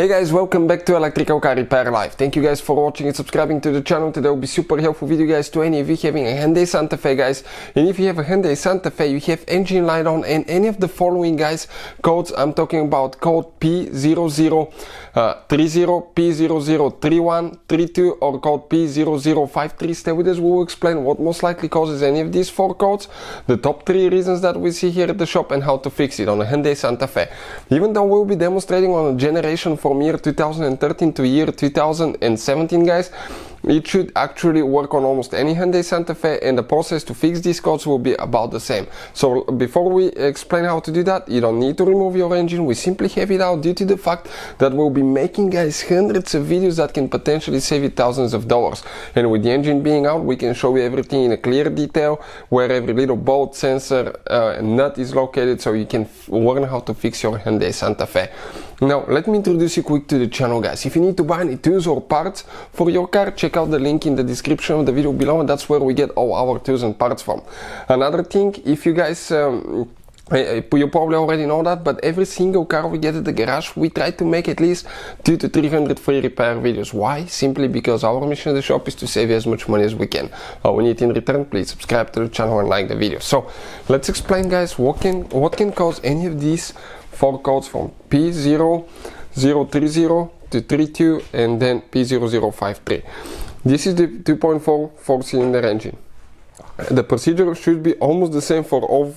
Hey guys, welcome back to Electrical Car Repair Live. Thank you guys for watching and subscribing to the channel. Today will be super helpful video guys to any of you having a Hyundai Santa Fe guys. And if you have a Hyundai Santa Fe, you have engine light on and any of the following guys codes. I'm talking about code P0030, P0031, 32 or code P0053. Stay with us, we will explain what most likely causes any of these four codes, the top 3 reasons that we see here at the shop and how to fix it on a Hyundai Santa Fe. Even though we'll be demonstrating on a generation from year 2013 to year 2017 guys, it should actually work on almost any Hyundai Santa Fe, and the process to fix these codes will be about the same. So before we explain how to do that, you don't need to remove your engine. We simply have it out due to the fact that we'll be making guys hundreds of videos that can potentially save you thousands of dollars. And with the engine being out, we can show you everything in a clear detail, where every little bolt, sensor, and nut is located, so you can learn how to fix your Hyundai Santa Fe. Now let me introduce you quick to the channel guys. If you need to buy any tools or parts for your car, check out the link in the description of the video below, and that's where we get all our tools and parts from. Another thing, if you guys you probably already know that, but every single car we get at the garage, we try to make at least 200 to 300 free repair videos. Why? Simply because our mission at the shop is to save you as much money as we can. All we need in return, please subscribe to the channel and like the video. So let's explain guys what can cause any of these 4 codes from P0030 to 32 and then P0053. This is the 2.4 4-cylinder engine. The procedure should be almost the same for all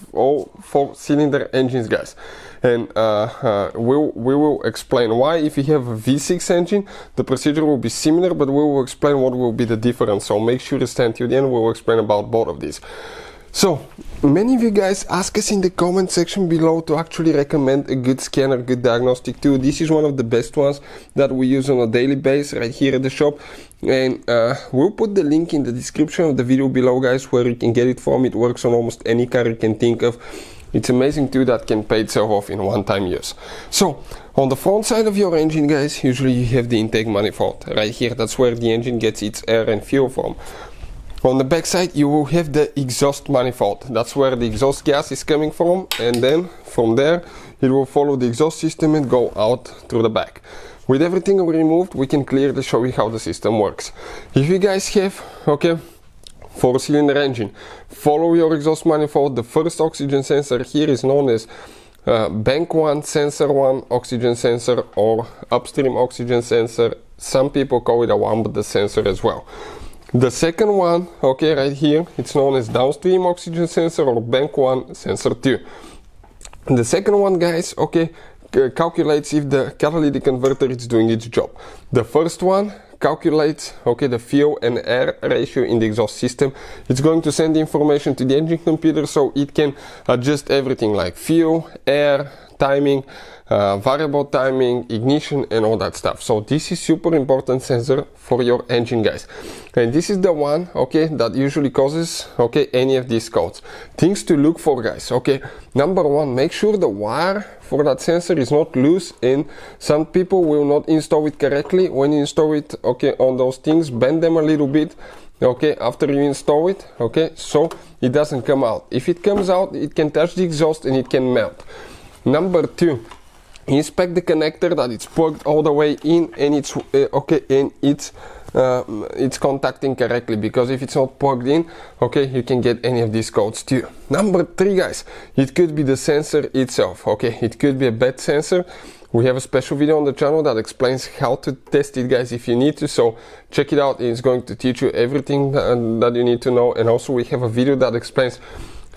4-cylinder engines guys, and we will explain why. If you have a V6 engine, the procedure will be similar, but we will explain what will be the difference, so make sure to stay until the end. We will explain about both of these. So many of you guys ask us in the comment section below to actually recommend a good scanner, good diagnostic tool. This is one of the best ones that we use on a daily basis right here at the shop, and we'll put the link in the description of the video below guys, where you can get it from. It works on almost any car you can think of. It's amazing tool that can pay itself off in one-time use. So on the front side of your engine guys, usually you have the intake manifold right here. That's where the engine gets its air and fuel from. On the back side you will have the exhaust manifold. That's where the exhaust gas is coming from, and then from there it will follow the exhaust system and go out through the back. With everything removed, we can clearly show you how the system works. If you guys have 4-cylinder engine, follow your exhaust manifold. The first oxygen sensor here is known as bank 1, sensor 1, oxygen sensor, or upstream oxygen sensor. Some people call it a 1, but the sensor as well. The second one, right here, it's known as downstream oxygen sensor or bank 1, sensor 2. The second one guys, calculates if the catalytic converter is doing its job. The first one calculates the fuel and air ratio in the exhaust system. It's going to send the information to the engine computer so it can adjust everything like fuel, air, timing, variable timing, ignition, and all that stuff. So this is super important sensor for your engine guys, and this is the one that usually causes any of these codes. Things to look for guys. Number 1, make sure the wire for that sensor is not loose, and some people will not install it correctly. When you install it on those things, bend them a little bit after you install it, so it doesn't come out. If it comes out, it can touch the exhaust and it can melt. Number 2, inspect the connector that it's plugged all the way in and it's it's contacting correctly, because if it's not plugged in, you can get any of these codes too. Number 3 guys, it could be the sensor itself. It could be a bad sensor. We have a special video on the channel that explains how to test it guys if you need to, so check it out. It's going to teach you everything that you need to know, and also we have a video that explains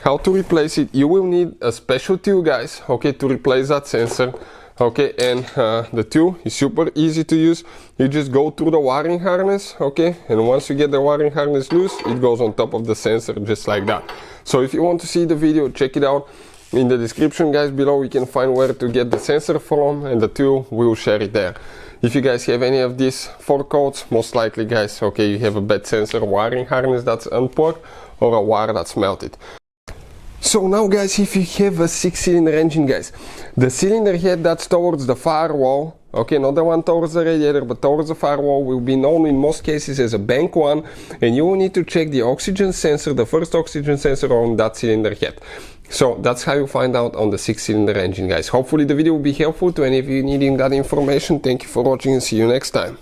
how to replace it. You will need a special tool guys, to replace that sensor. And the tool is super easy to use. You just go through the wiring harness, and once you get the wiring harness loose, it goes on top of the sensor just like that. So if you want to see the video, check it out in the description guys below. You can find where to get the sensor from, and the tool, we will share it there. If you guys have any of these 4 codes, most likely guys, you have a bad sensor, wiring harness that's unplugged, or a wire that's melted. So now guys, if you have a 6-cylinder engine guys, the cylinder head that's towards the firewall, not the one towards the radiator but towards the firewall, will be known in most cases as a bank 1, and you will need to check the oxygen sensor, the first oxygen sensor on that cylinder head. So that's how you find out on the 6-cylinder engine, guys. Hopefully the video will be helpful to any of you needing that information. Thank you for watching and see you next time.